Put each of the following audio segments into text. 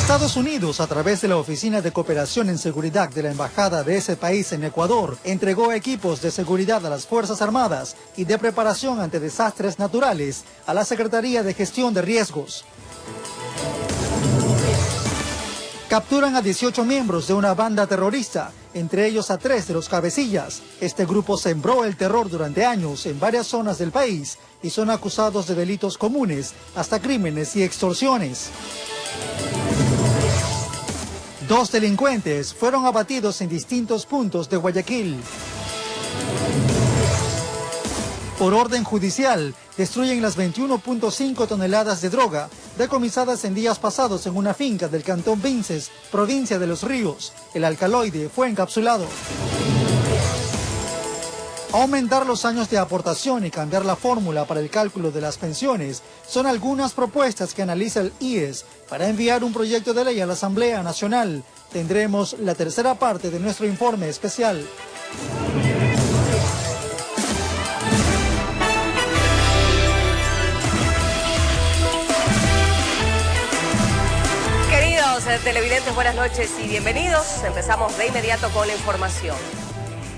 Estados Unidos, a través de la Oficina de Cooperación en Seguridad de la Embajada de ese país en Ecuador, entregó equipos de seguridad a las Fuerzas Armadas y de preparación ante desastres naturales a la Secretaría de Gestión de Riesgos. Capturan a 18 miembros de una banda terrorista, entre ellos a 3 de los cabecillas. Este grupo sembró el terror durante años en varias zonas del país y son acusados de delitos comunes, hasta crímenes y extorsiones. 2 delincuentes fueron abatidos en distintos puntos de Guayaquil. Por orden judicial, destruyen las 21.5 toneladas de droga decomisadas en días pasados en una finca del Cantón Vinces, provincia de Los Ríos. El alcaloide fue encapsulado. Aumentar los años de aportación y cambiar la fórmula para el cálculo de las pensiones son algunas propuestas que analiza el IES para enviar un proyecto de ley a la Asamblea Nacional. Tendremos la tercera parte de nuestro informe especial. Televidentes, buenas noches y bienvenidos. Empezamos de inmediato con la información.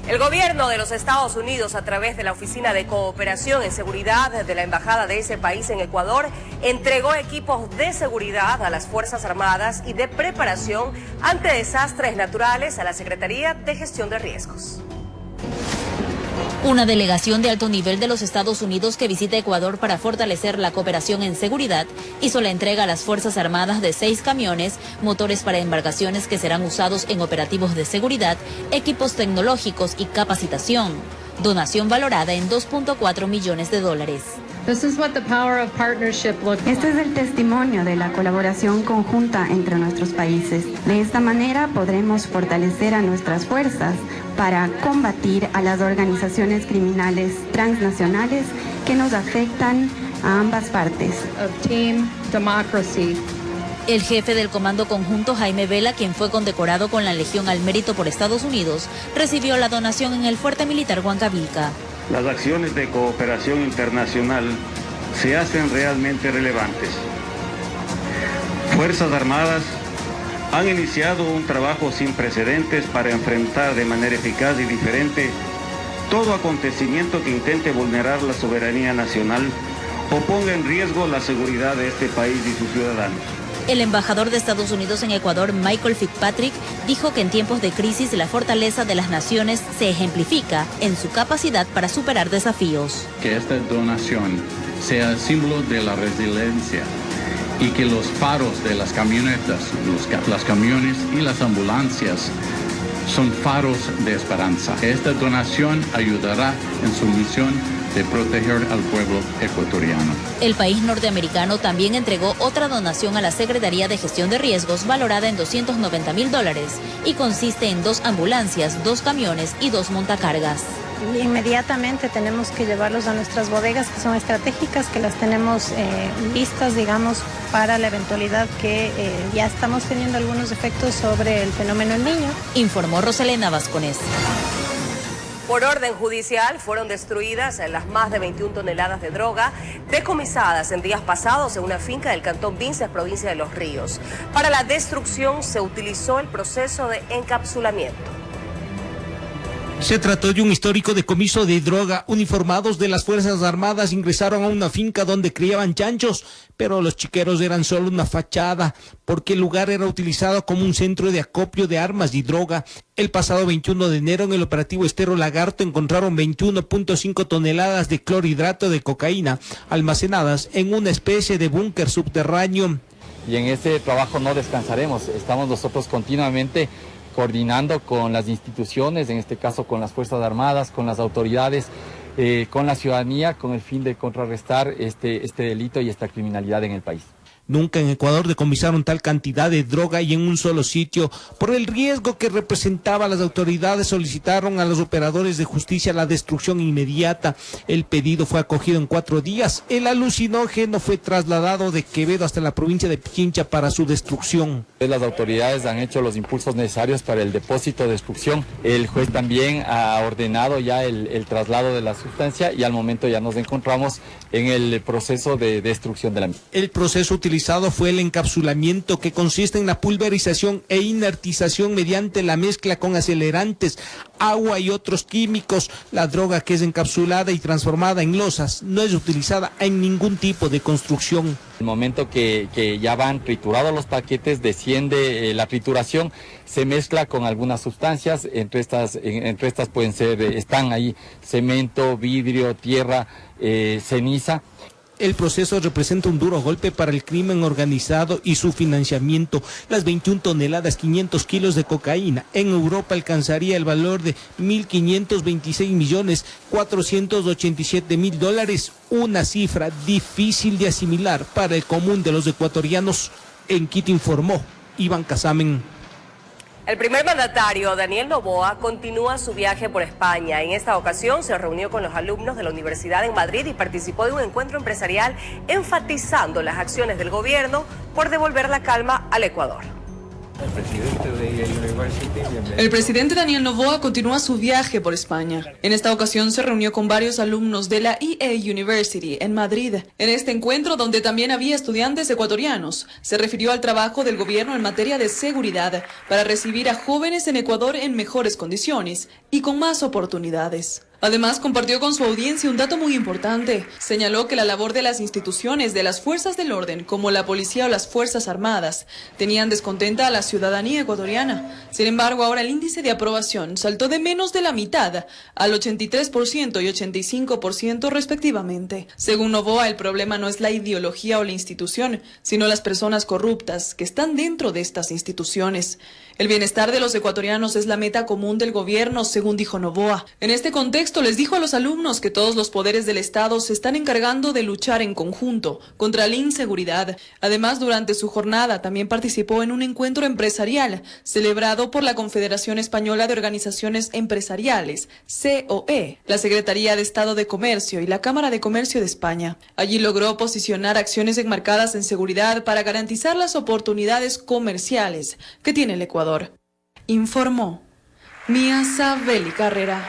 El gobierno de los Estados Unidos, a través de la Oficina de Cooperación en Seguridad de la Embajada de ese país en Ecuador, entregó equipos de seguridad a las Fuerzas Armadas y de preparación ante desastres naturales a la Secretaría de Gestión de Riesgos. Una delegación de alto nivel de los Estados Unidos que visita Ecuador para fortalecer la cooperación en seguridad hizo la entrega a las Fuerzas Armadas de 6 camiones, motores para embarcaciones que serán usados en operativos de seguridad, equipos tecnológicos y capacitación. Donación valorada en $2.4 millones. Este es el testimonio de la colaboración conjunta entre nuestros países. De esta manera podremos fortalecer a nuestras fuerzas para combatir a las organizaciones criminales transnacionales que nos afectan a ambas partes. El jefe del Comando Conjunto, Jaime Vela, quien fue condecorado con la Legión al Mérito por Estados Unidos, recibió la donación en el Fuerte Militar Huancavilca. Las acciones de cooperación internacional se hacen realmente relevantes. Fuerzas Armadas han iniciado un trabajo sin precedentes para enfrentar de manera eficaz y diferente todo acontecimiento que intente vulnerar la soberanía nacional o ponga en riesgo la seguridad de este país y sus ciudadanos. El embajador de Estados Unidos en Ecuador, Michael Fitzpatrick, dijo que en tiempos de crisis la fortaleza de las naciones se ejemplifica en su capacidad para superar desafíos. Que esta donación sea símbolo de la resiliencia y que los faros de las camionetas, los camiones y las ambulancias son faros de esperanza. Esta donación ayudará en su misión de proteger al pueblo ecuatoriano. El país norteamericano también entregó otra donación a la Secretaría de Gestión de Riesgos valorada en $290.000 y consiste en 2 ambulancias, 2 camiones y 2 montacargas. Inmediatamente tenemos que llevarlos a nuestras bodegas que son estratégicas, que las tenemos listas, digamos, para la eventualidad que ya estamos teniendo algunos efectos sobre el fenómeno El Niño. Informó Roselena Vasconés. Por orden judicial fueron destruidas las más de 21 toneladas de droga decomisadas en días pasados en una finca del Cantón Vinces, provincia de Los Ríos. Para la destrucción se utilizó el proceso de encapsulamiento. Se trató de un histórico decomiso de droga. Uniformados de las Fuerzas Armadas ingresaron a una finca donde criaban chanchos, pero los chiqueros eran solo una fachada, porque el lugar era utilizado como un centro de acopio de armas y droga. El pasado 21 de enero en el operativo Estero Lagarto encontraron 21.5 toneladas de clorhidrato de cocaína almacenadas en una especie de búnker subterráneo. Y en este trabajo no descansaremos, estamos nosotros continuamente coordinando con las instituciones, en este caso con las Fuerzas Armadas, con las autoridades, con la ciudadanía, con el fin de contrarrestar este delito y esta criminalidad en el país. Nunca en Ecuador decomisaron tal cantidad de droga y en un solo sitio. Por el riesgo que representaba, las autoridades solicitaron a los operadores de justicia la destrucción inmediata. El pedido fue acogido en 4 días. El alucinógeno fue trasladado de Quevedo hasta la provincia de Pichincha para su destrucción. Las autoridades han hecho los impulsos necesarios para el depósito de destrucción. El juez también ha ordenado ya el traslado de la sustancia y al momento ya nos encontramos en el proceso de destrucción de la misma. El proceso utilizado utilizado fue el encapsulamiento, que consiste en la pulverización e inertización mediante la mezcla con acelerantes, agua y otros químicos. La droga, que es encapsulada y transformada en losas, no es utilizada en ningún tipo de construcción. El momento que ya van triturados los paquetes, desciende la trituración, se mezcla con algunas sustancias, entre estas pueden ser, están ahí cemento, vidrio, tierra, ceniza. El proceso representa un duro golpe para el crimen organizado y su financiamiento. Las 21 toneladas, 500 kilos de cocaína en Europa alcanzaría el valor de $1.526.487.000, una cifra difícil de asimilar para el común de los ecuatorianos. En Quito informó Iván Casamen. El primer mandatario, Daniel Noboa, continúa su viaje por España. En esta ocasión se reunió con los alumnos de la Universidad en Madrid y participó de un encuentro empresarial enfatizando las acciones del gobierno por devolver la calma al Ecuador. El presidente Daniel Noboa continúa su viaje por España. En esta ocasión se reunió con varios alumnos de la EA University en Madrid. En este encuentro, donde también había estudiantes ecuatorianos, se refirió al trabajo del gobierno en materia de seguridad para recibir a jóvenes en Ecuador en mejores condiciones y con más oportunidades. Además, compartió con su audiencia un dato muy importante. Señaló que la labor de las instituciones de las fuerzas del orden, como la policía o las fuerzas armadas, tenían descontenta a la ciudadanía ecuatoriana. Sin embargo, ahora el índice de aprobación saltó de menos de la mitad al 83% y 85% respectivamente. Según Noboa, el problema no es la ideología o la institución, sino las personas corruptas que están dentro de estas instituciones. El bienestar de los ecuatorianos es la meta común del gobierno, según dijo Noboa. En este contexto, les dijo a los alumnos que todos los poderes del Estado se están encargando de luchar en conjunto contra la inseguridad. Además, durante su jornada también participó en un encuentro empresarial celebrado por la Confederación Española de Organizaciones Empresariales, COE, la Secretaría de Estado de Comercio y la Cámara de Comercio de España. Allí logró posicionar acciones enmarcadas en seguridad para garantizar las oportunidades comerciales que tiene el Ecuador. Informó Mía Sabeli Carrera.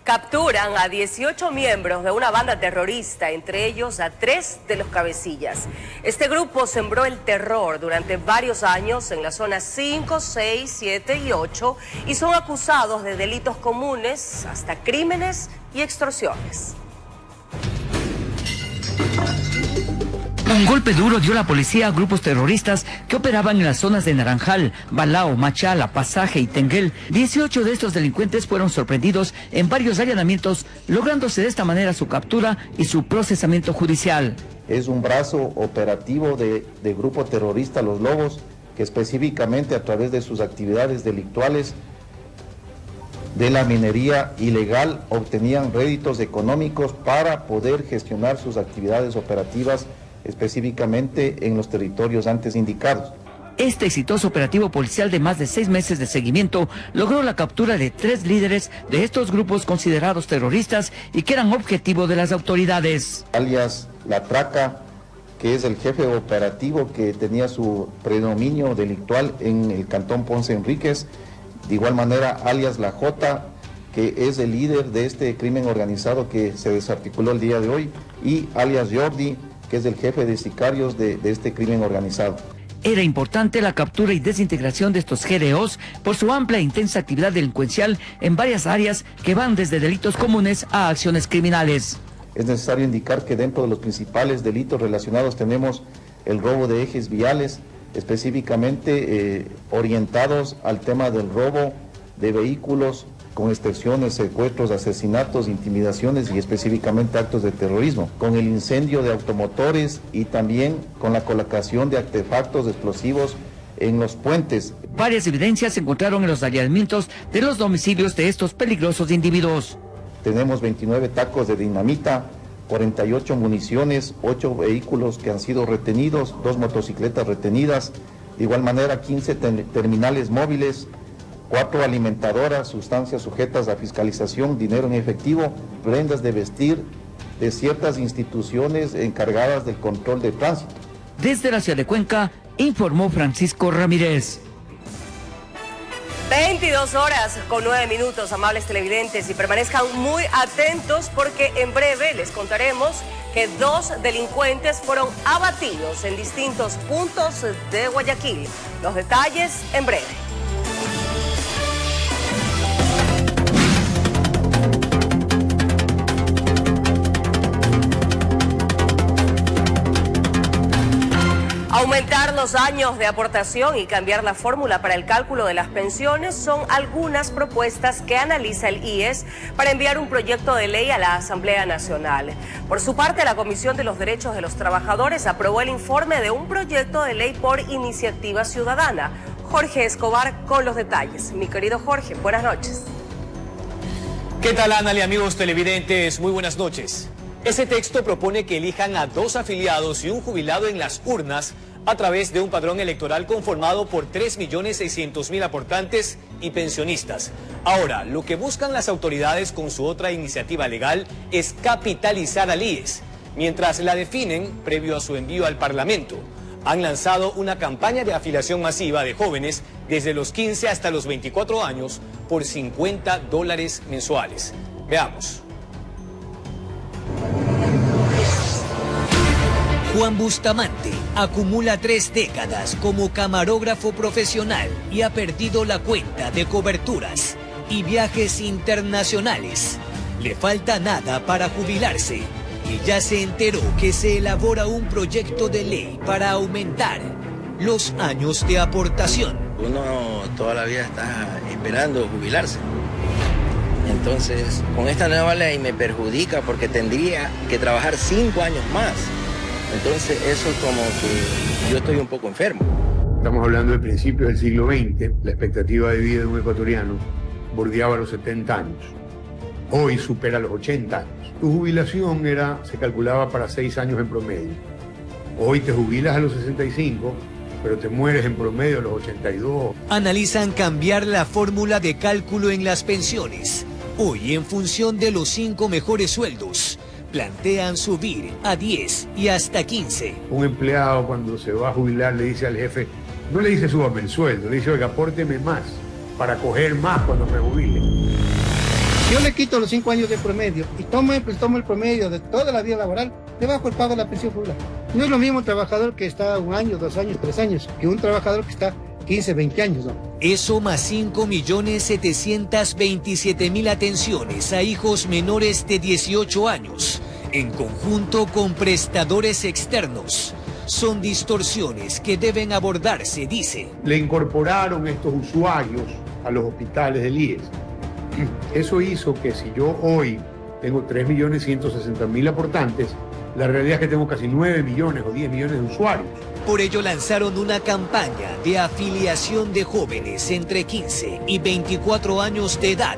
Capturan a 18 miembros de una banda terrorista, entre ellos a 3 de los cabecillas. Este grupo sembró el terror durante varios años en las zonas 5, 6, 7 y 8 y son acusados de delitos comunes, hasta crímenes y extorsiones. Un golpe duro dio la policía a grupos terroristas que operaban en las zonas de Naranjal, Balao, Machala, Pasaje y Tenguel. 18 de estos delincuentes fueron sorprendidos en varios allanamientos, lográndose de esta manera su captura y su procesamiento judicial. Es un brazo operativo de grupo terrorista Los Lobos, que específicamente a través de sus actividades delictuales de la minería ilegal obtenían réditos económicos para poder gestionar sus actividades operativas específicamente en los territorios antes indicados. Este exitoso operativo policial de más de 6 meses de seguimiento logró la captura de 3 líderes de estos grupos considerados terroristas y que eran objetivo de las autoridades. Alias La Traca, que es el jefe operativo que tenía su predominio delictual en el cantón Ponce Enríquez. De igual manera, alias La Jota, que es el líder de este crimen organizado que se desarticuló el día de hoy, y alias Jordi, que es el jefe de sicarios de este crimen organizado. Era importante la captura y desintegración de estos GDOs por su amplia e intensa actividad delincuencial en varias áreas que van desde delitos comunes a acciones criminales. Es necesario indicar que dentro de los principales delitos relacionados tenemos el robo de ejes viales, específicamente orientados al tema del robo de vehículos con extorsiones, secuestros, asesinatos, intimidaciones y específicamente actos de terrorismo, con el incendio de automotores y también con la colocación de artefactos explosivos en los puentes. Varias evidencias se encontraron en los allanamientos de los domicilios de estos peligrosos individuos. Tenemos 29 tacos de dinamita, 48 municiones, 8 vehículos que han sido retenidos, 2 motocicletas retenidas, de igual manera 15 terminales móviles, 4 alimentadoras, sustancias sujetas a fiscalización, dinero en efectivo, prendas de vestir de ciertas instituciones encargadas del control de tránsito. Desde la ciudad de Cuenca, informó Francisco Ramírez. 22 horas con 9 minutos, amables televidentes, y permanezcan muy atentos porque en breve les contaremos que que 2 delincuentes fueron abatidos en distintos puntos de Guayaquil. Los detalles en breve. Aumentar los años de aportación y cambiar la fórmula para el cálculo de las pensiones son algunas propuestas que analiza el IES para enviar un proyecto de ley a la Asamblea Nacional. Por su parte, la Comisión de los Derechos de los Trabajadores aprobó el informe de un proyecto de ley por iniciativa ciudadana. Jorge Escobar con los detalles. Mi querido Jorge, buenas noches. ¿Qué tal, Ana y amigos televidentes? Muy buenas noches. Ese texto propone que elijan a 2 afiliados y un jubilado en las urnas a través de un padrón electoral conformado por 3.600.000 aportantes y pensionistas. Ahora, lo que buscan las autoridades con su otra iniciativa legal es capitalizar al IES, mientras la definen previo a su envío al Parlamento. Han lanzado una campaña de afiliación masiva de jóvenes desde los 15 hasta los 24 años por $50 mensuales. Veamos. Juan Bustamante acumula 3 décadas como camarógrafo profesional y ha perdido la cuenta de coberturas y viajes internacionales. Le falta nada para jubilarse y ya se enteró que se elabora un proyecto de ley para aumentar los años de aportación. Uno toda la vida está esperando jubilarse. Entonces, con esta nueva ley me perjudica porque tendría que trabajar 5 años más. Entonces eso es como que yo estoy un poco enfermo. Estamos hablando de principios del siglo XX, la expectativa de vida de un ecuatoriano bordeaba los 70 años. Hoy supera los 80 años. Tu jubilación se calculaba para 6 años en promedio. Hoy te jubilas a los 65, pero te mueres en promedio a los 82. Analizan cambiar la fórmula de cálculo en las pensiones. Hoy, en función de los 5 mejores sueldos, plantean subir a 10 y hasta 15. Un empleado cuando se va a jubilar le dice al jefe, no le dice súbame el sueldo, le dice, oiga, apórteme más para coger más cuando me jubile. Yo le quito los 5 años de promedio y tomo el promedio de toda la vida laboral, le bajo el pago de la pensión popular. No es lo mismo un trabajador que está 1 año, 2 años, 3 años, que un trabajador que está 15, 20 años, ¿no? Eso más 5.727.000 atenciones a hijos menores de 18 años, en conjunto con prestadores externos. Son distorsiones que deben abordarse, dice. Le incorporaron estos usuarios a los hospitales del IES. Eso hizo que si yo hoy tengo 3.160.000 aportantes, la realidad es que tengo casi 9 millones o 10 millones de usuarios. Por ello lanzaron una campaña de afiliación de jóvenes entre 15 y 24 años de edad.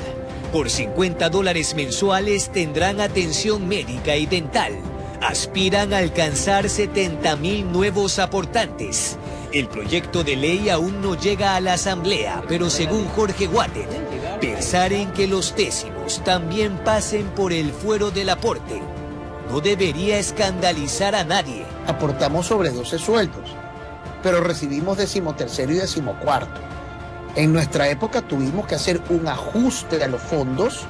Por $50 mensuales tendrán atención médica y dental. Aspiran a alcanzar 70.000 nuevos aportantes. El proyecto de ley aún no llega a la Asamblea, pero según Jorge Guaten, pensar en que los décimos también pasen por el fuero del aporte no debería escandalizar a nadie. Aportamos sobre 12 sueldos, pero recibimos 13º y 14º. En nuestra época tuvimos que hacer un ajuste a los fondos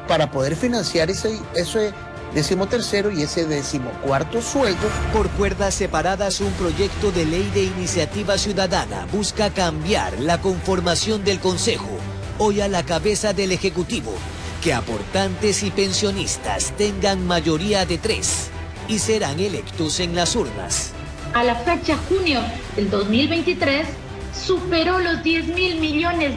para poder financiar ese 13º y ese 14º sueldo. Por cuerdas separadas, un proyecto de ley de iniciativa ciudadana busca cambiar la conformación del Consejo, hoy a la cabeza del Ejecutivo, que aportantes y pensionistas tengan mayoría de 3 y serán electos en las urnas. A la fecha junio del 2023 superó los $10.000 millones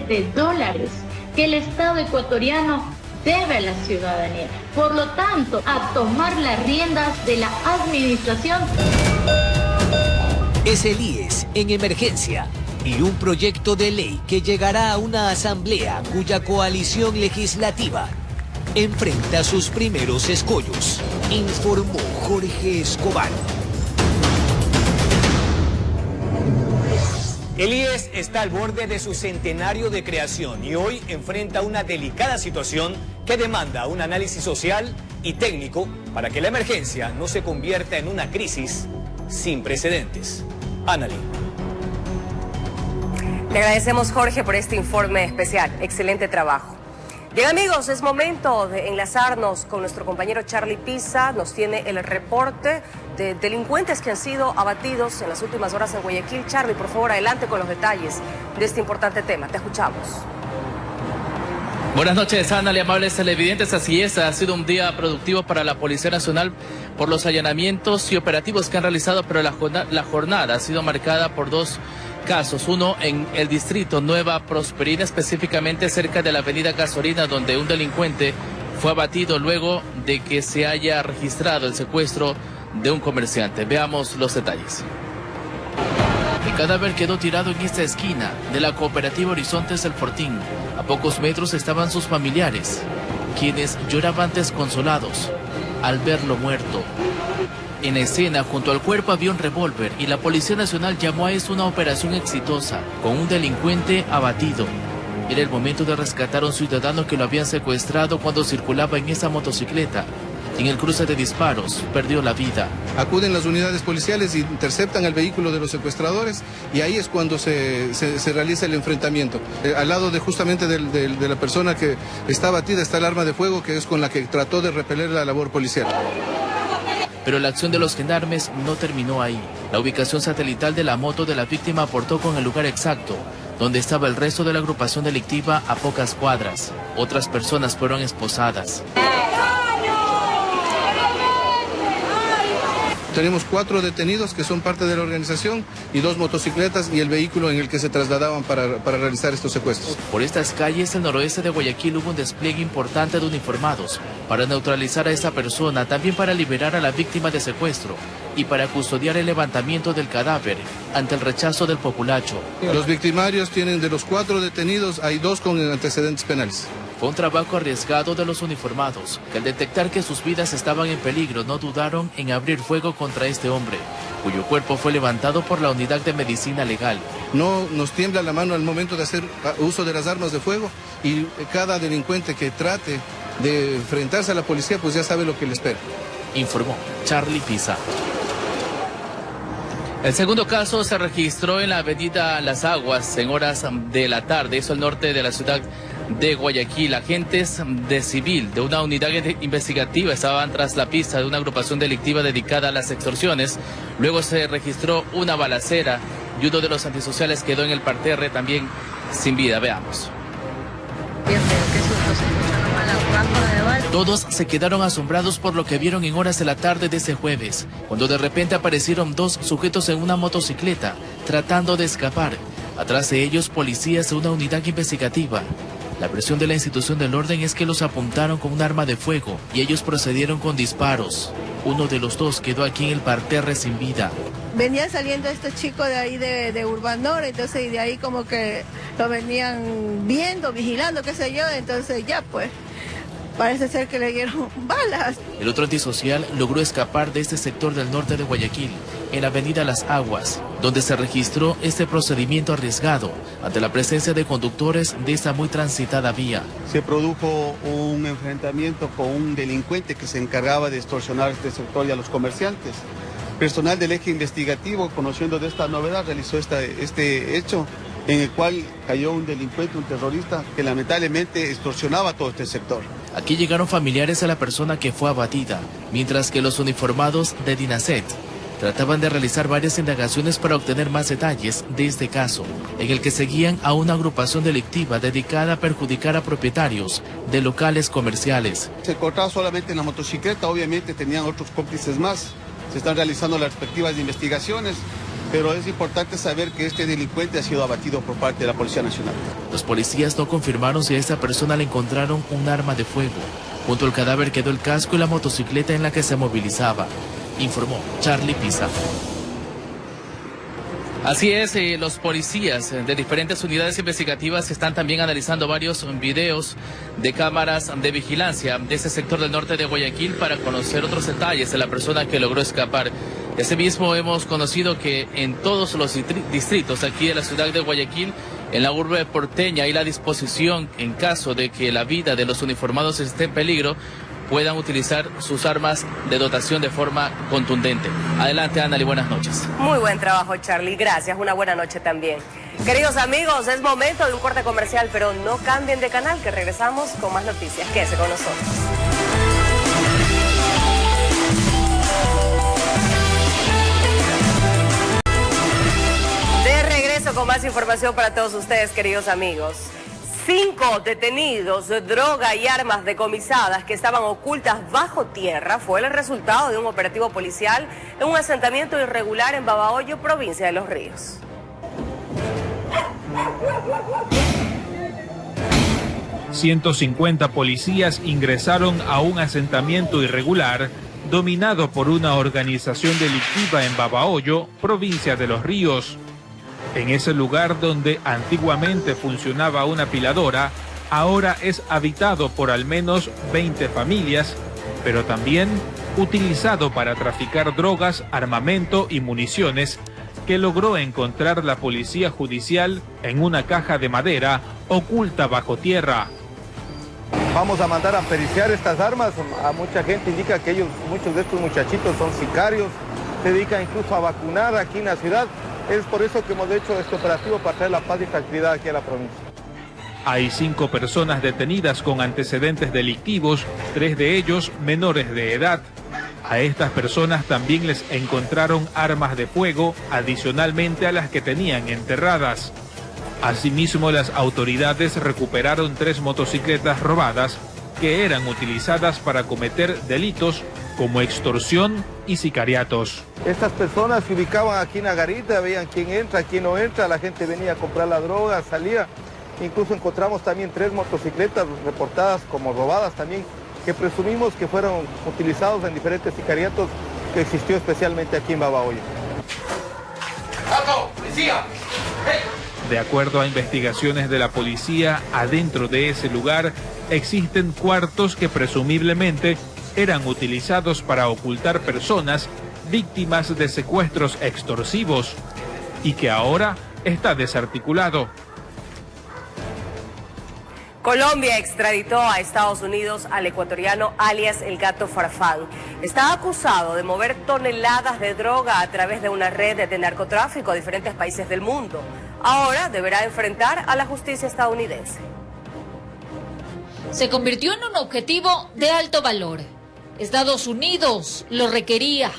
que el Estado ecuatoriano debe a la ciudadanía. Por lo tanto, a tomar las riendas de la administración. Es el IES en emergencia y un proyecto de ley que llegará a una asamblea cuya coalición legislativa enfrenta sus primeros escollos, informó Jorge Escobar. El IES está al borde de su centenario de creación y hoy enfrenta una delicada situación que demanda un análisis social y técnico para que la emergencia no se convierta en una crisis sin precedentes. Anali. Le agradecemos, Jorge, por este informe especial. Excelente trabajo. Bien amigos, es momento de enlazarnos con nuestro compañero Charlie Pisa. Nos tiene el reporte de delincuentes que han sido abatidos en las últimas horas en Guayaquil. Charlie, por favor, adelante con los detalles de este importante tema. Te escuchamos. Buenas noches, Ana y amables televidentes. Así es, ha sido un día productivo para la Policía Nacional por los allanamientos y operativos que han realizado, pero la jornada ha sido marcada por dos casos. Uno en el distrito Nueva Prosperina, específicamente cerca de la avenida Gasolina, donde un delincuente fue abatido luego de que se haya registrado el secuestro de un comerciante. Veamos los detalles. El cadáver quedó tirado en esta esquina de la cooperativa Horizontes del Fortín. A pocos metros estaban sus familiares, quienes lloraban desconsolados al verlo muerto. En la escena, junto al cuerpo había un revólver y la Policía Nacional llamó a eso una operación exitosa, con un delincuente abatido. Era el momento de rescatar a un ciudadano que lo habían secuestrado cuando circulaba en esa motocicleta. En el cruce de disparos, perdió la vida. Acuden las unidades policiales y interceptan el vehículo de los secuestradores y ahí es cuando se realiza el enfrentamiento. Al lado justamente de la persona que está abatida está el arma de fuego, que es con la que trató de repeler la labor policial. Pero la acción de los gendarmes no terminó ahí. La ubicación satelital de la moto de la víctima aportó con el lugar exacto, donde estaba el resto de la agrupación delictiva a pocas cuadras. Otras personas fueron esposadas. Tenemos 4 detenidos que son parte de la organización y 2 motocicletas y el vehículo en el que se trasladaban para realizar estos secuestros. Por estas calles del noroeste de Guayaquil hubo un despliegue importante de uniformados para neutralizar a esta persona, también para liberar a la víctima de secuestro y para custodiar el levantamiento del cadáver ante el rechazo del populacho. Los victimarios tienen, de los 4 detenidos, hay 2 con antecedentes penales. Fue un trabajo arriesgado de los uniformados, que al detectar que sus vidas estaban en peligro no dudaron en abrir fuego contra este hombre, cuyo cuerpo fue levantado por la unidad de medicina legal. No nos tiembla la mano al momento de hacer uso de las armas de fuego y cada delincuente que trate de enfrentarse a la policía pues ya sabe lo que le espera. Informó Charlie Pisa. El segundo caso se registró en la avenida Las Aguas en horas de la tarde, eso al norte de la ciudad de Guayaquil. Agentes de civil de una unidad investigativa estaban tras la pista de una agrupación delictiva dedicada a las extorsiones. Luego se registró una balacera y uno de los antisociales quedó en el parterre también sin vida. Veamos. Todos se quedaron asombrados por lo que vieron en horas de la tarde de ese jueves, cuando de repente aparecieron 2 sujetos en una motocicleta tratando de escapar. Atrás de ellos, policías de una unidad investigativa. La versión de la institución del orden es que los apuntaron con un arma de fuego y ellos procedieron con disparos. Uno de los 2 quedó aquí en el parterre sin vida. Venía saliendo este chico de ahí de Urbanor, entonces y de ahí como que lo venían viendo, vigilando, qué sé yo, entonces ya pues parece ser que le dieron balas. El otro antisocial logró escapar de este sector del norte de Guayaquil, en la avenida Las Aguas, donde se registró este procedimiento arriesgado ante la presencia de conductores de esta muy transitada vía. Se produjo un enfrentamiento con un delincuente que se encargaba de extorsionar este sector y a los comerciantes. Personal del eje investigativo, conociendo de esta novedad, realizó este hecho en el cual cayó un delincuente, un terrorista, que lamentablemente extorsionaba todo este sector. Aquí llegaron familiares a la persona que fue abatida, mientras que los uniformados de DINASET trataban de realizar varias indagaciones para obtener más detalles de este caso, en el que seguían a una agrupación delictiva dedicada a perjudicar a propietarios de locales comerciales. Se cortaba solamente en la motocicleta, obviamente tenían otros cómplices más. Se están realizando las respectivas investigaciones, pero es importante saber que este delincuente ha sido abatido por parte de la Policía Nacional. Los policías no confirmaron si a esta persona le encontraron un arma de fuego. Junto al cadáver quedó el casco y la motocicleta en la que se movilizaba, informó Charlie Pisa. Así es, los policías de diferentes unidades investigativas están también analizando varios videos de cámaras de vigilancia de ese sector del norte de Guayaquil para conocer otros detalles de la persona que logró escapar. Asimismo, hemos conocido que en todos los distritos aquí de la ciudad de Guayaquil, en la urbe porteña, hay la disposición, en caso de que la vida de los uniformados esté en peligro, puedan utilizar sus armas de dotación de forma contundente. Adelante, Ana, y buenas noches. Muy buen trabajo, Charlie. Gracias. Una buena noche también. Queridos amigos, es momento de un corte comercial, pero no cambien de canal, que regresamos con más noticias. Quédese con nosotros. De regreso con más información para todos ustedes, queridos amigos. 5 detenidos, droga y armas decomisadas que estaban ocultas bajo tierra fue el resultado de un operativo policial en un asentamiento irregular en Babahoyo, provincia de Los Ríos. ...150 policías ingresaron a un asentamiento irregular dominado por una organización delictiva en Babahoyo, provincia de Los Ríos. En ese lugar donde antiguamente funcionaba una apiladora, ahora es habitado por al menos 20 familias, pero también utilizado para traficar drogas, armamento y municiones, que logró encontrar la policía judicial en una caja de madera oculta bajo tierra. Vamos a mandar a periciar estas armas. A mucha gente indica que muchos de estos muchachitos son sicarios, se dedican incluso a vacunar aquí en la ciudad. Es por eso que hemos hecho este operativo para traer la paz y tranquilidad aquí a la provincia. Hay 5 personas detenidas con antecedentes delictivos, 3 de ellos menores de edad. A estas personas también les encontraron armas de fuego, adicionalmente a las que tenían enterradas. Asimismo, las autoridades recuperaron 3 motocicletas robadas que eran utilizadas para cometer delitos como extorsión y sicariatos. Estas personas se ubicaban aquí en la garita, veían quién entra, quién no entra, la gente venía a comprar la droga, salía. Incluso encontramos también 3 motocicletas reportadas como robadas también, que presumimos que fueron utilizados en diferentes sicariatos que existió especialmente aquí en Babahoyo. ¡Alto! ¡Policía! ¡Hey! De acuerdo a investigaciones de la policía, adentro de ese lugar existen cuartos que presumiblemente eran utilizados para ocultar personas víctimas de secuestros extorsivos y que ahora está desarticulado. Colombia extraditó a Estados Unidos al ecuatoriano alias El Gato Farfán. Está acusado de mover toneladas de droga a través de una red de narcotráfico a diferentes países del mundo. Ahora deberá enfrentar a la justicia estadounidense. Se convirtió en un objetivo de alto valor. Estados Unidos lo requería,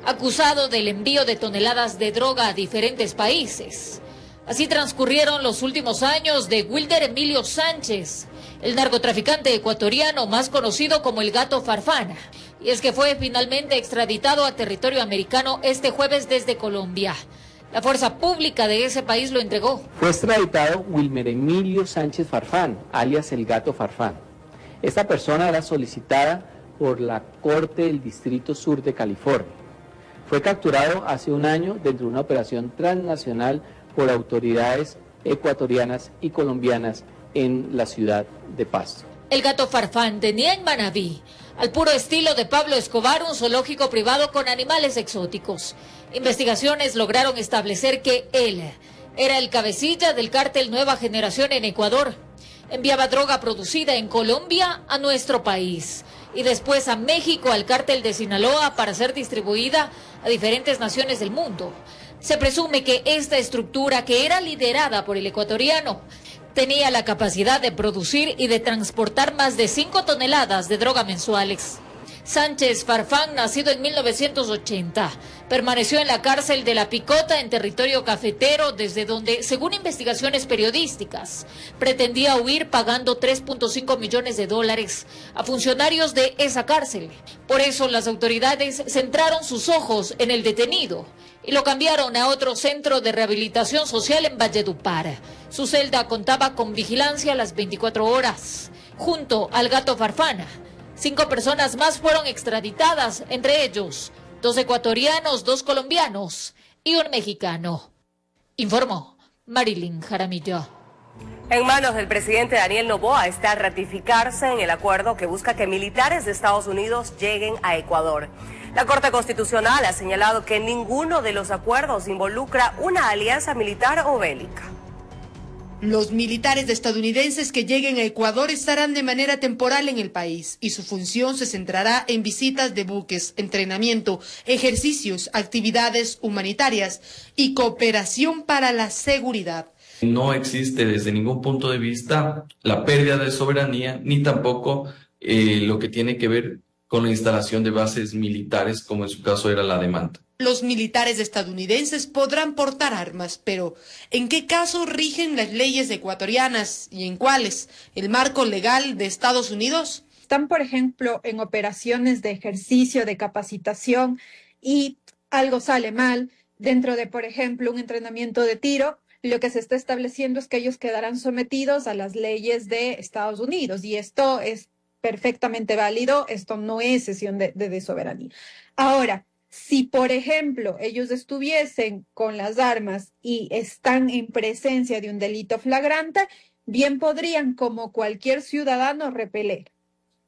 acusado del envío de toneladas de droga a diferentes países. Así transcurrieron los últimos años de Wilder Emilio Sánchez, el narcotraficante ecuatoriano más conocido como El Gato Farfán. Y es que fue finalmente extraditado a territorio americano este jueves desde Colombia. La fuerza pública de ese país lo entregó. Fue extraditado Wilmer Emilio Sánchez Farfán, alias El Gato Farfán. Esta persona era solicitada por la Corte del Distrito Sur de California. Fue capturado hace un año dentro de una operación transnacional por autoridades ecuatorianas y colombianas en la ciudad de Pasto. El Gato Farfán tenía en Manabí, al puro estilo de Pablo Escobar, un zoológico privado con animales exóticos. Investigaciones lograron establecer que él era el cabecilla del cártel Nueva Generación en Ecuador. Enviaba droga producida en Colombia a nuestro país y después a México al cártel de Sinaloa para ser distribuida a diferentes naciones del mundo. Se presume que esta estructura, que era liderada por el ecuatoriano, tenía la capacidad de producir y de transportar más de 5 toneladas de droga mensuales. Sánchez Farfán, nacido en 1980, permaneció en la cárcel de La Picota en territorio cafetero, desde donde, según investigaciones periodísticas, pretendía huir pagando $3.5 millones a funcionarios de esa cárcel. Por eso las autoridades centraron sus ojos en el detenido y lo cambiaron a otro centro de rehabilitación social en Valledupar. Su celda contaba con vigilancia a las 24 horas. Junto al Gato Farfán, 5 personas más fueron extraditadas, entre ellos 2 ecuatorianos, 2 colombianos y un mexicano. Informó Marilyn Jaramillo. En manos del presidente Daniel Noboa está ratificarse en el acuerdo que busca que militares de Estados Unidos lleguen a Ecuador. La Corte Constitucional ha señalado que ninguno de los acuerdos involucra una alianza militar o bélica. Los militares estadounidenses que lleguen a Ecuador estarán de manera temporal en el país y su función se centrará en visitas de buques, entrenamiento, ejercicios, actividades humanitarias y cooperación para la seguridad. No existe desde ningún punto de vista la pérdida de soberanía, ni tampoco lo que tiene que ver con la instalación de bases militares, como en su caso era la de Manta. Los militares estadounidenses podrán portar armas, pero ¿en qué caso rigen las leyes ecuatorianas y en cuáles? ¿El marco legal de Estados Unidos? Están, por ejemplo, en operaciones de ejercicio, de capacitación, y algo sale mal dentro de, por ejemplo, un entrenamiento de tiro. Lo que se está estableciendo es que ellos quedarán sometidos a las leyes de Estados Unidos, y esto es perfectamente válido, esto no es cesión de soberanía. Ahora, si, por ejemplo, ellos estuviesen con las armas y están en presencia de un delito flagrante, bien podrían, como cualquier ciudadano, repeler.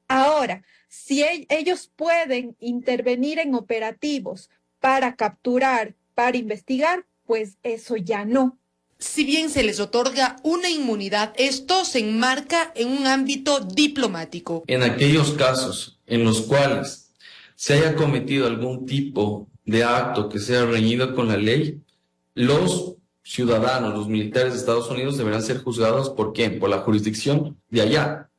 Ahora, si ellos pueden intervenir en operativos para capturar, para investigar, pues eso ya no. Si bien se les otorga una inmunidad, esto se enmarca en un ámbito diplomático. En aquellos casos en los cuales se haya cometido algún tipo de acto que sea reñido con la ley, los ciudadanos, los militares de Estados Unidos deberán ser juzgados ¿por quién? Por la jurisdicción de allá.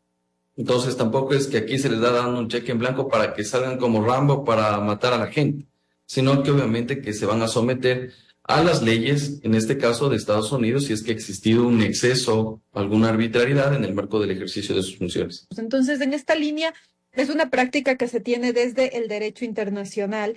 Entonces tampoco es que aquí se les da dando un cheque en blanco para que salgan como Rambo para matar a la gente, sino que obviamente que se van a someter a las leyes, en este caso de Estados Unidos, si es que ha existido un exceso, alguna arbitrariedad en el marco del ejercicio de sus funciones. Entonces, en esta línea, es una práctica que se tiene desde el derecho internacional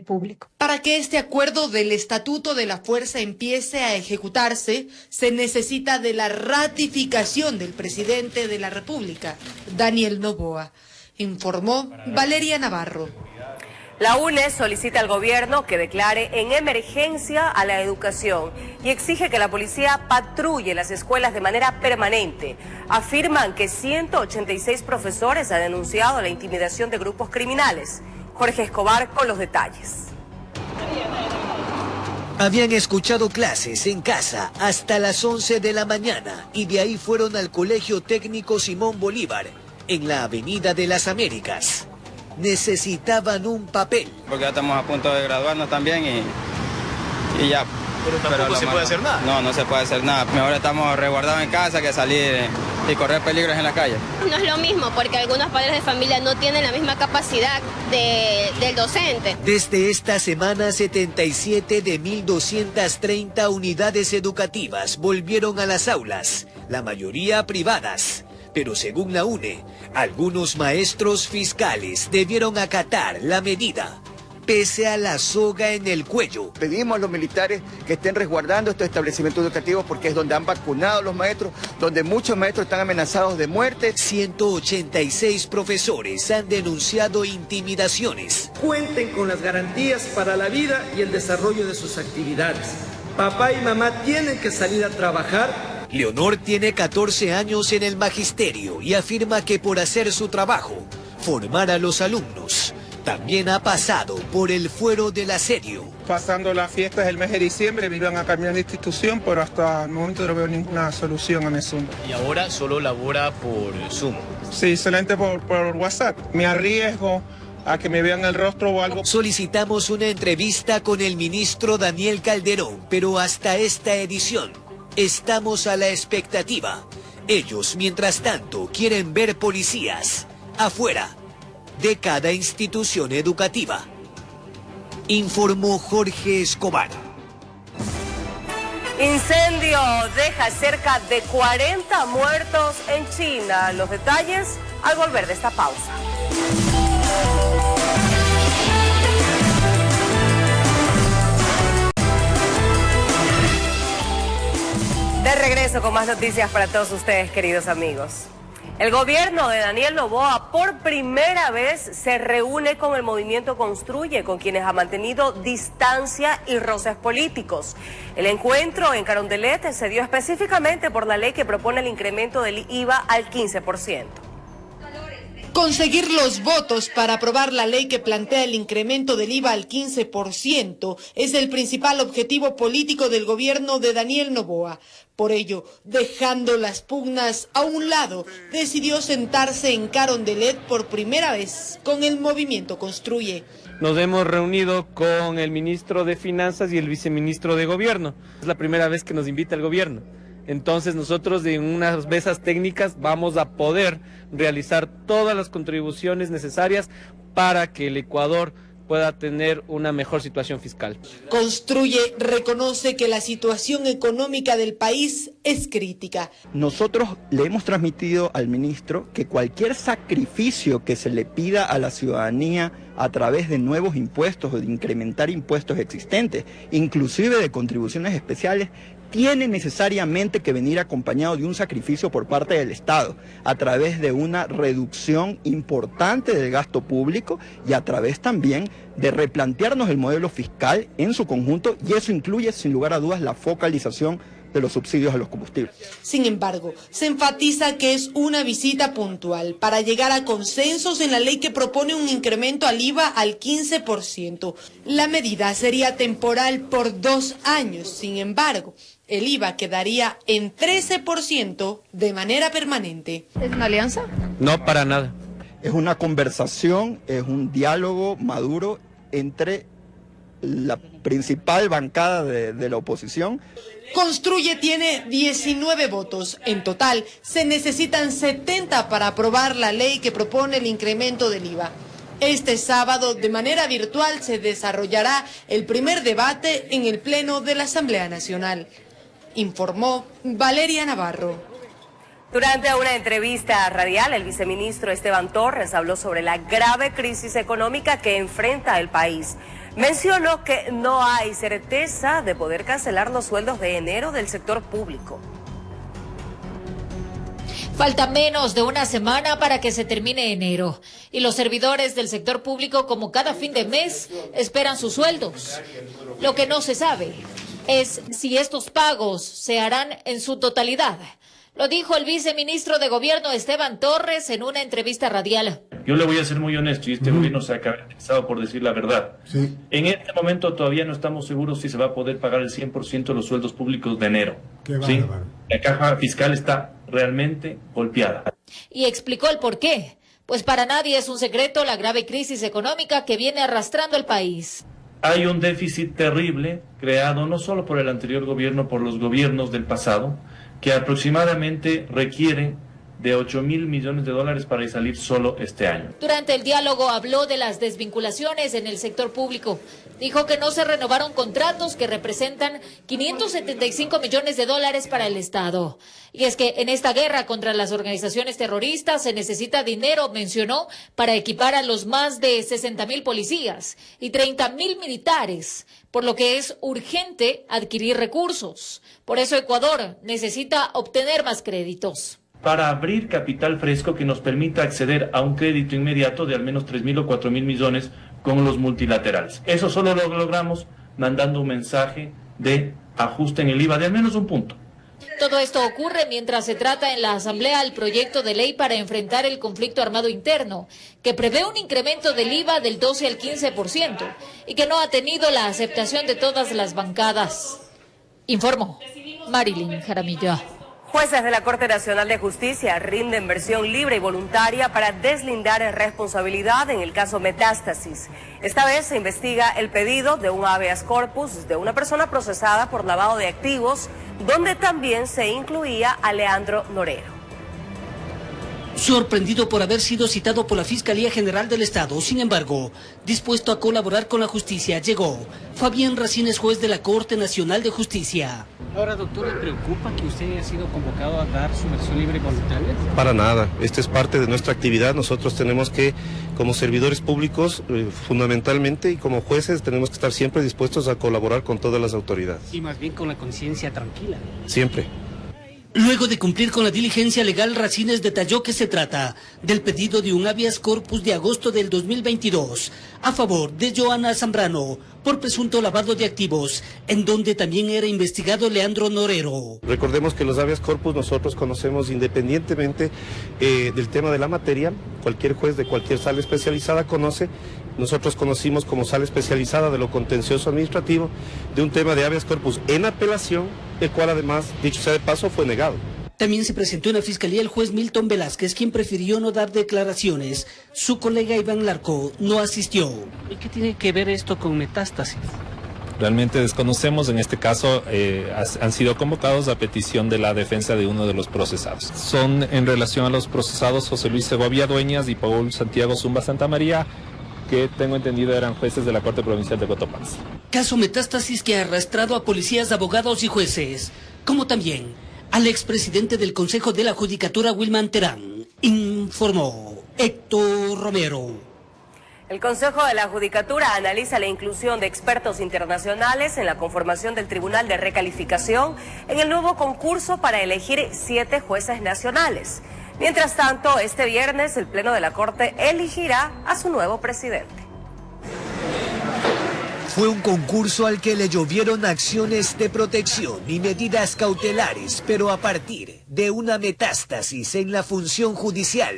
público. Para que este acuerdo del Estatuto de la Fuerza empiece a ejecutarse, se necesita de la ratificación del presidente de la República, Daniel Noboa, informó Valeria Navarro. La UNES solicita al gobierno que declare en emergencia a la educación y exige que la policía patrulle las escuelas de manera permanente. Afirman que 186 profesores han denunciado la intimidación de grupos criminales. Jorge Escobar con los detalles. Habían escuchado clases en casa hasta las 11 de la mañana y de ahí fueron al Colegio Técnico Simón Bolívar, en la Avenida de las Américas. Necesitaban un papel. Porque ya estamos a punto de graduarnos también y ya. Pero tampoco se puede hacer nada. No se puede hacer nada. Mejor estamos resguardados en casa que salir y correr peligros en la calle. No es lo mismo porque algunos padres de familia no tienen la misma capacidad del docente. Desde esta semana, 77 de 1.230 unidades educativas volvieron a las aulas, la mayoría privadas. Pero según la UNE, algunos maestros fiscales debieron acatar la medida, pese a la soga en el cuello. Pedimos a los militares que estén resguardando estos establecimientos educativos porque es donde han vacunado a los maestros, donde muchos maestros están amenazados de muerte. 186 profesores han denunciado intimidaciones. Cuenten con las garantías para la vida y el desarrollo de sus actividades. Papá y mamá tienen que salir a trabajar. Leonor tiene 14 años en el magisterio y afirma que por hacer su trabajo, formar a los alumnos, también ha pasado por el fuero del asedio. Pasando las fiestas del mes de diciembre me iban a cambiar de institución, pero hasta el momento no veo ninguna solución a mi asunto. ¿Y ahora solo labora por Zoom? Sí, solamente por WhatsApp. Me arriesgo a que me vean el rostro o algo. Solicitamos una entrevista con el ministro Daniel Calderón, pero hasta esta edición estamos a la expectativa. Ellos, mientras tanto, quieren ver policías afuera de cada institución educativa. Informó Jorge Escobar. Incendio deja cerca de 40 muertos en China. Los detalles al volver de esta pausa. De regreso con más noticias para todos ustedes, queridos amigos. El gobierno de Daniel Noboa por primera vez se reúne con el movimiento Construye, con quienes ha mantenido distancia y roces políticos. El encuentro en Carondelet se dio específicamente por la ley que propone el incremento del IVA al 15%. Conseguir los votos para aprobar la ley que plantea el incremento del IVA al 15% es el principal objetivo político del gobierno de Daniel Noboa. Por ello, dejando las pugnas a un lado, decidió sentarse en Carondelet por primera vez con el movimiento Construye. Nos hemos reunido con el ministro de Finanzas y el viceministro de Gobierno. Es la primera vez que nos invita el gobierno. Entonces nosotros en unas mesas técnicas vamos a poder realizar todas las contribuciones necesarias para que el Ecuador pueda tener una mejor situación fiscal. Construye reconoce que la situación económica del país es crítica. Nosotros le hemos transmitido al ministro que cualquier sacrificio que se le pida a la ciudadanía a través de nuevos impuestos o de incrementar impuestos existentes, inclusive de contribuciones especiales, tiene necesariamente que venir acompañado de un sacrificio por parte del Estado, a través de una reducción importante del gasto público y a través también de replantearnos el modelo fiscal en su conjunto, y eso incluye sin lugar a dudas la focalización de los subsidios a los combustibles. Sin embargo, se enfatiza que es una visita puntual para llegar a consensos en la ley que propone un incremento al IVA al 15%. La medida sería temporal por 2 años, sin embargo, el IVA quedaría en 13% de manera permanente. ¿Es una alianza? No, para nada. Es una conversación, es un diálogo maduro entre la principal bancada de la oposición. Construye tiene 19 votos. En total, se necesitan 70 para aprobar la ley que propone el incremento del IVA. Este sábado, de manera virtual, se desarrollará el primer debate en el Pleno de la Asamblea Nacional. Informó Valeria Navarro. Durante una entrevista radial, el viceministro Esteban Torres habló sobre la grave crisis económica que enfrenta el país. Mencionó que no hay certeza de poder cancelar los sueldos de enero del sector público. Falta menos de una semana para que se termine enero y los servidores del sector público, como cada fin de mes, esperan sus sueldos. Lo que no se sabe es si estos pagos se harán en su totalidad. Lo dijo el viceministro de Gobierno Esteban Torres en una entrevista radial. Yo le voy a ser muy honesto y este gobierno se ha caracterizado por decir la verdad. Sí. En este momento todavía no estamos seguros si se va a poder pagar el 100% de los sueldos públicos de enero. ¿Sí? La caja fiscal está realmente golpeada. Y explicó el porqué. Pues para nadie es un secreto la grave crisis económica que viene arrastrando el país. Hay un déficit terrible creado no solo por el anterior gobierno, por los gobiernos del pasado, que aproximadamente requiere de 8.000 millones de dólares para salir solo este año. Durante el diálogo habló de las desvinculaciones en el sector público. Dijo que no se renovaron contratos que representan 575 millones de dólares para el Estado. Y es que en esta guerra contra las organizaciones terroristas se necesita dinero, mencionó, para equipar a los más de 60.000 policías y 30.000 militares, por lo que es urgente adquirir recursos. Por eso Ecuador necesita obtener más créditos. Para abrir capital fresco que nos permita acceder a un crédito inmediato de al menos 3.000 o 4.000 millones con los multilaterales. Eso solo lo logramos mandando un mensaje de ajuste en el IVA de al menos un punto. Todo esto ocurre mientras se trata en la Asamblea el proyecto de ley para enfrentar el conflicto armado interno, que prevé un incremento del IVA del 12 al 15% y que no ha tenido la aceptación de todas las bancadas. Informó Marilyn Jaramillo. Jueces de la Corte Nacional de Justicia rinden versión libre y voluntaria para deslindar responsabilidad en el caso Metástasis. Esta vez se investiga el pedido de un habeas corpus de una persona procesada por lavado de activos, donde también se incluía a Leandro Norero. Sorprendido por haber sido citado por la Fiscalía General del Estado, sin embargo, dispuesto a colaborar con la justicia, llegó Fabián Racines, juez de la Corte Nacional de Justicia. Ahora, doctor, ¿le preocupa que usted haya sido convocado a dar su versión libre y voluntaria? Para nada, esta es parte de nuestra actividad. Nosotros tenemos que, como servidores públicos, fundamentalmente, y como jueces, tenemos que estar siempre dispuestos a colaborar con todas las autoridades. Y más bien con la conciencia tranquila. Siempre. Luego de cumplir con la diligencia legal, Racines detalló que se trata del pedido de un habeas corpus de agosto del 2022 a favor de Joana Zambrano por presunto lavado de activos, en donde también era investigado Leandro Norero. Recordemos que los habeas corpus nosotros conocemos independientemente del tema de la materia, cualquier juez de cualquier sala especializada conoce. Nosotros conocimos como sala especializada de lo contencioso administrativo de un tema de habeas corpus en apelación, el cual además, dicho sea de paso, fue negado. También se presentó en la fiscalía el juez Milton Velázquez, quien prefirió no dar declaraciones. Su colega Iván Larco no asistió. ¿Y qué tiene que ver esto con Metástasis? Realmente desconocemos, en este caso han sido convocados a petición de la defensa de uno de los procesados. Son en relación a los procesados José Luis Segovia Dueñas y Paul Santiago Zumba Santamaría, que tengo entendido eran jueces de la Corte Provincial de Cotopaxi. Caso Metástasis que ha arrastrado a policías, abogados y jueces, como también al expresidente del Consejo de la Judicatura, Wilman Terán, informó Héctor Romero. El Consejo de la Judicatura analiza la inclusión de expertos internacionales en la conformación del Tribunal de Recalificación en el nuevo concurso para elegir 7 jueces nacionales. Mientras tanto, este viernes el Pleno de la Corte elegirá a su nuevo presidente. Fue un concurso al que le llovieron acciones de protección y medidas cautelares, pero a partir de una metástasis en la función judicial,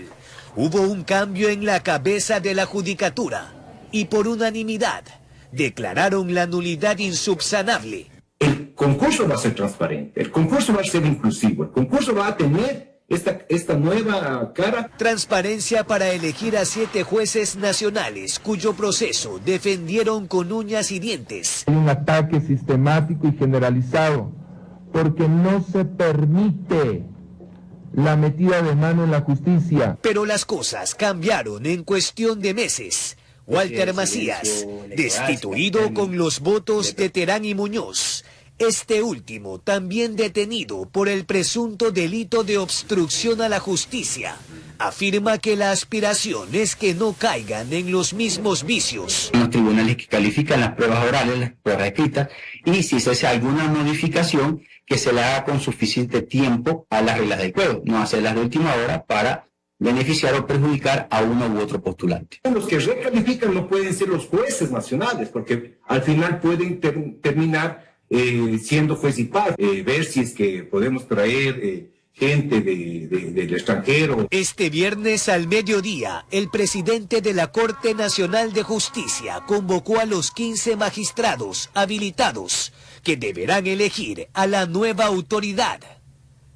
hubo un cambio en la cabeza de la Judicatura y por unanimidad declararon la nulidad insubsanable. El concurso va a ser transparente, el concurso va a ser inclusivo, el concurso va a tener esta nueva cara. Transparencia para elegir a 7 jueces nacionales cuyo proceso defendieron con uñas y dientes. Hay un ataque sistemático y generalizado porque no se permite la metida de mano en la justicia. Pero las cosas cambiaron en cuestión de meses. Walter Macías, destituido con los votos de Terán y Muñoz. Este último también detenido por el presunto delito de obstrucción a la justicia. Afirma que la aspiración es que no caigan en los mismos vicios. Los tribunales que califican las pruebas orales, las pruebas escritas, y si se hace alguna modificación, que se le haga con suficiente tiempo a las reglas del juego, no hacerlas de última hora para beneficiar o perjudicar a uno u otro postulante. Los que recalifican no pueden ser los jueces nacionales, porque al final pueden terminar siendo juez y paz, ver si es que podemos traer gente del extranjero. Este viernes al mediodía, el presidente de la Corte Nacional de Justicia convocó a los 15 magistrados habilitados que deberán elegir a la nueva autoridad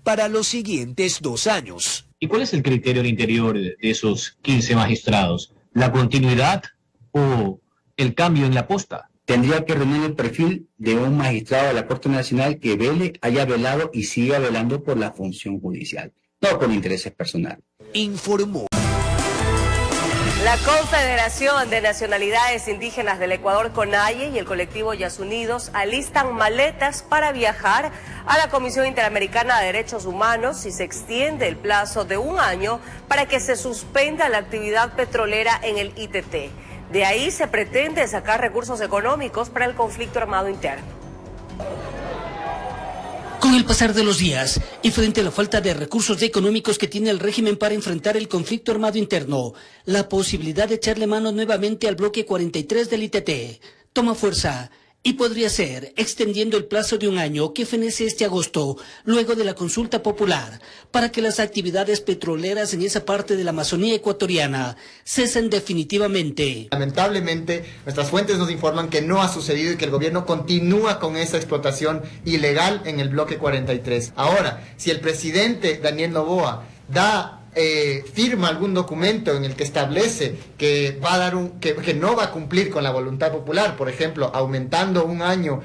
para los siguientes 2 años. ¿Y cuál es el criterio al interior de esos 15 magistrados? ¿La continuidad o el cambio en la posta? Tendría que reunir el perfil de un magistrado de la Corte Nacional que haya velado y siga velando por la función judicial, no por intereses personales. Informó. La Confederación de Nacionalidades Indígenas del Ecuador, CONAIE, y el colectivo Yasunidos alistan maletas para viajar a la Comisión Interamericana de Derechos Humanos y se extiende el plazo de 1 año para que se suspenda la actividad petrolera en el ITT. De ahí se pretende sacar recursos económicos para el conflicto armado interno. Con el pasar de los días y frente a la falta de recursos económicos que tiene el régimen para enfrentar el conflicto armado interno, la posibilidad de echarle mano nuevamente al bloque 43 del ITT toma fuerza y podría ser extendiendo el plazo de 1 año que fenece este agosto, luego de la consulta popular, para que las actividades petroleras en esa parte de la Amazonía ecuatoriana cesen definitivamente. Lamentablemente, nuestras fuentes nos informan que no ha sucedido y que el gobierno continúa con esa explotación ilegal en el bloque 43. Ahora, si el presidente Daniel Noboa firma algún documento en el que establece que va a dar que no va a cumplir con la voluntad popular, por ejemplo, aumentando 1 año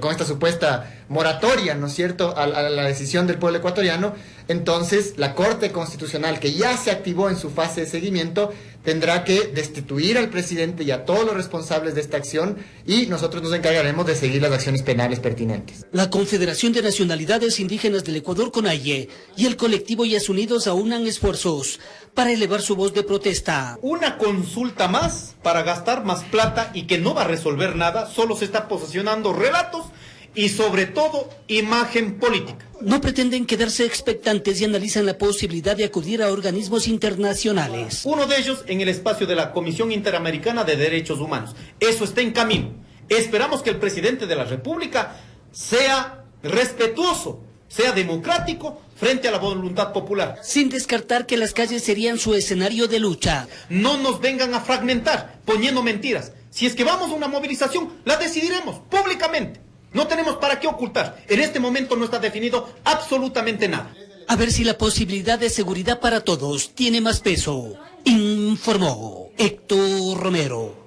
con esta supuesta moratoria, ¿no es cierto?, a la decisión del pueblo ecuatoriano, entonces la Corte Constitucional, que ya se activó en su fase de seguimiento, tendrá que destituir al presidente y a todos los responsables de esta acción y nosotros nos encargaremos de seguir las acciones penales pertinentes. La Confederación de Nacionalidades Indígenas del Ecuador, CONAIE, y el colectivo Yasunidos aunan esfuerzos para elevar su voz de protesta. Una consulta más para gastar más plata y que no va a resolver nada, solo se está posesionando relatos y sobre todo imagen política. No pretenden quedarse expectantes y analizan la posibilidad de acudir a organismos internacionales. Uno de ellos en el espacio de la Comisión Interamericana de Derechos Humanos. Eso está en camino. Esperamos que el presidente de la República sea respetuoso, sea democrático frente a la voluntad popular. Sin descartar que las calles serían su escenario de lucha. No nos vengan a fragmentar poniendo mentiras. Si es que vamos a una movilización, la decidiremos públicamente. No tenemos para qué ocultar. En este momento no está definido absolutamente nada. A ver si la posibilidad de seguridad para todos tiene más peso. Informó Héctor Romero.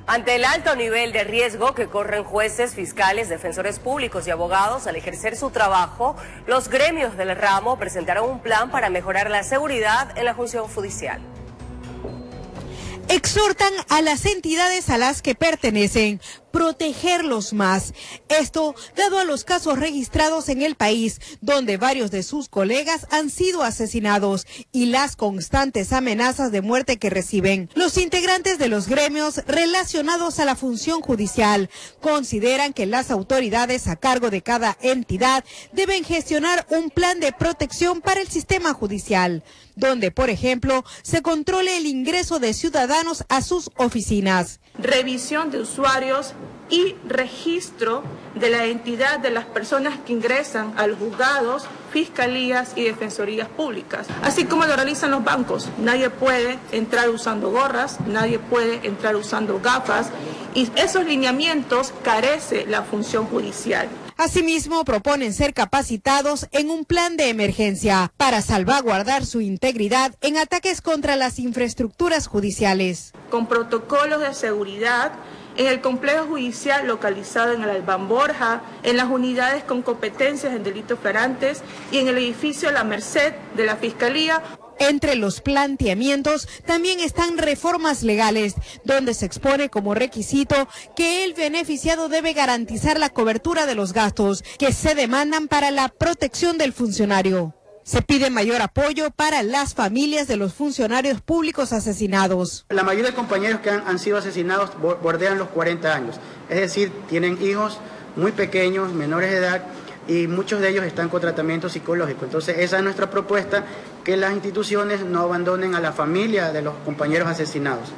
Ante el alto nivel de riesgo que corren jueces, fiscales, defensores públicos y abogados al ejercer su trabajo, los gremios del ramo presentaron un plan para mejorar la seguridad en la función judicial. Exhortan a las entidades a las que pertenecen protegerlos más. Esto dado a los casos registrados en el país, donde varios de sus colegas han sido asesinados y las constantes amenazas de muerte que reciben. Los integrantes de los gremios relacionados a la función judicial consideran que las autoridades a cargo de cada entidad deben gestionar un plan de protección para el sistema judicial, donde, por ejemplo, se controle el ingreso de ciudadanos a sus oficinas. Revisión de usuarios y registro de la identidad de las personas que ingresan a los juzgados, fiscalías y defensorías públicas, así como lo realizan los bancos. Nadie puede entrar usando gorras, nadie puede entrar usando gafas, y esos lineamientos carece la función judicial. Asimismo, proponen ser capacitados en un plan de emergencia para salvaguardar su integridad en ataques contra las infraestructuras judiciales. Con protocolos de seguridad en el complejo judicial localizado en el Albán Borja, en las unidades con competencias en delitos flagrantes y en el edificio La Merced de la Fiscalía. Entre los planteamientos también están reformas legales, donde se expone como requisito que el beneficiado debe garantizar la cobertura de los gastos que se demandan para la protección del funcionario. Se pide mayor apoyo para las familias de los funcionarios públicos asesinados. La mayoría de compañeros que han sido asesinados bordean los 40 años, es decir, tienen hijos muy pequeños, menores de edad, y muchos de ellos están con tratamiento psicológico. Entonces esa es nuestra propuesta, que las instituciones no abandonen a la familia de los compañeros asesinados.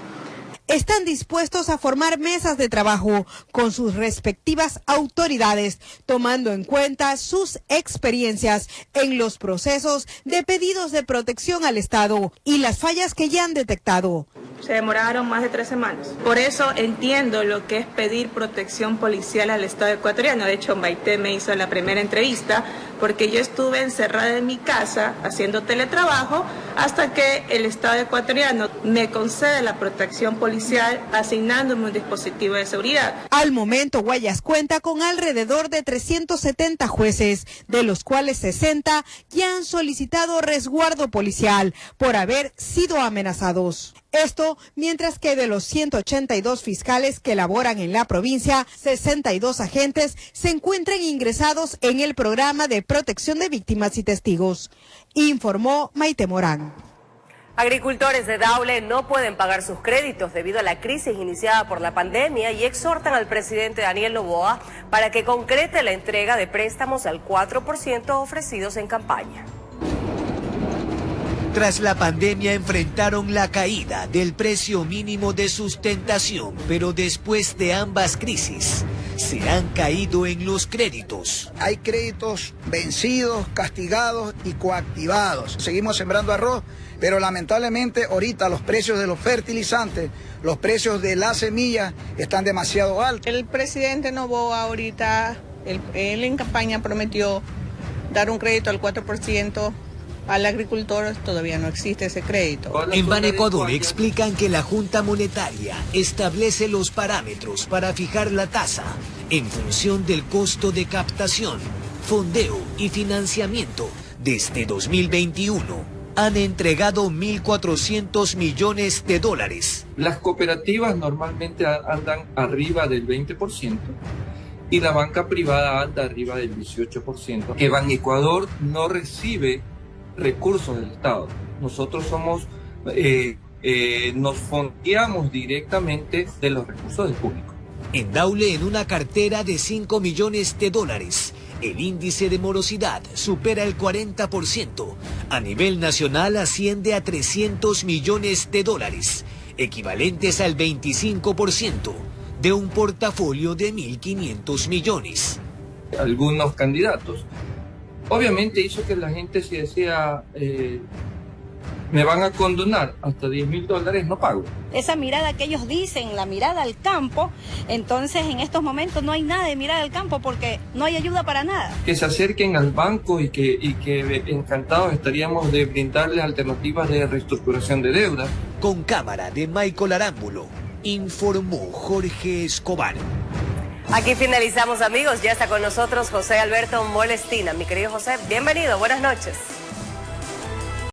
Están dispuestos a formar mesas de trabajo con sus respectivas autoridades, tomando en cuenta sus experiencias en los procesos de pedidos de protección al Estado y las fallas que ya han detectado. Se demoraron más de 3 semanas. Por eso entiendo lo que es pedir protección policial al Estado ecuatoriano. De hecho, Maite me hizo la primera entrevista porque yo estuve encerrada en mi casa haciendo teletrabajo hasta que el Estado ecuatoriano me concede la protección policial asignándome un dispositivo de seguridad. Al momento, Guayas cuenta con alrededor de 370 jueces, de los cuales 60 ya han solicitado resguardo policial por haber sido amenazados. Esto mientras que de los 182 fiscales que laboran en la provincia, 62 agentes se encuentran ingresados en el programa de protección de víctimas y testigos, informó Maite Morán. Agricultores de Daule no pueden pagar sus créditos debido a la crisis iniciada por la pandemia y exhortan al presidente Daniel Noboa para que concrete la entrega de préstamos al 4% ofrecidos en campaña. Tras la pandemia enfrentaron la caída del precio mínimo de sustentación, pero después de ambas crisis se han caído en los créditos. Hay créditos vencidos, castigados y coactivados. Seguimos sembrando arroz, pero lamentablemente ahorita los precios de los fertilizantes, los precios de las semillas están demasiado altos. El presidente Noboa ahorita, él en campaña prometió dar un crédito al 4%. Al agricultor todavía no existe ese crédito. En Banecuador explican que la Junta Monetaria establece los parámetros para fijar la tasa en función del costo de captación, fondeo y financiamiento. Desde 2021 han entregado 1.400 millones de dólares. Las cooperativas normalmente andan arriba del 20%. Y la banca privada anda arriba del 18%. Que Banecuador no recibe recursos del Estado. Nosotros nos fondeamos directamente de los recursos del público. Endaule en una cartera de 5 millones de dólares. El índice de morosidad supera el 40%. A nivel nacional asciende a 300 millones de dólares, equivalentes al 25% de un portafolio de 1.500 millones. Algunos candidatos. Obviamente hizo que la gente se decía, me van a condonar hasta $10.000, no pago. Esa mirada que ellos dicen, la mirada al campo, entonces en estos momentos no hay nada de mirada al campo porque no hay ayuda para nada. Que se acerquen al banco y que encantados estaríamos de brindarles alternativas de reestructuración de deuda. Con cámara de Michael Arámbulo, informó Jorge Escobar. Aquí finalizamos, amigos. Ya está con nosotros José Alberto Molestina. Mi querido José, bienvenido, buenas noches.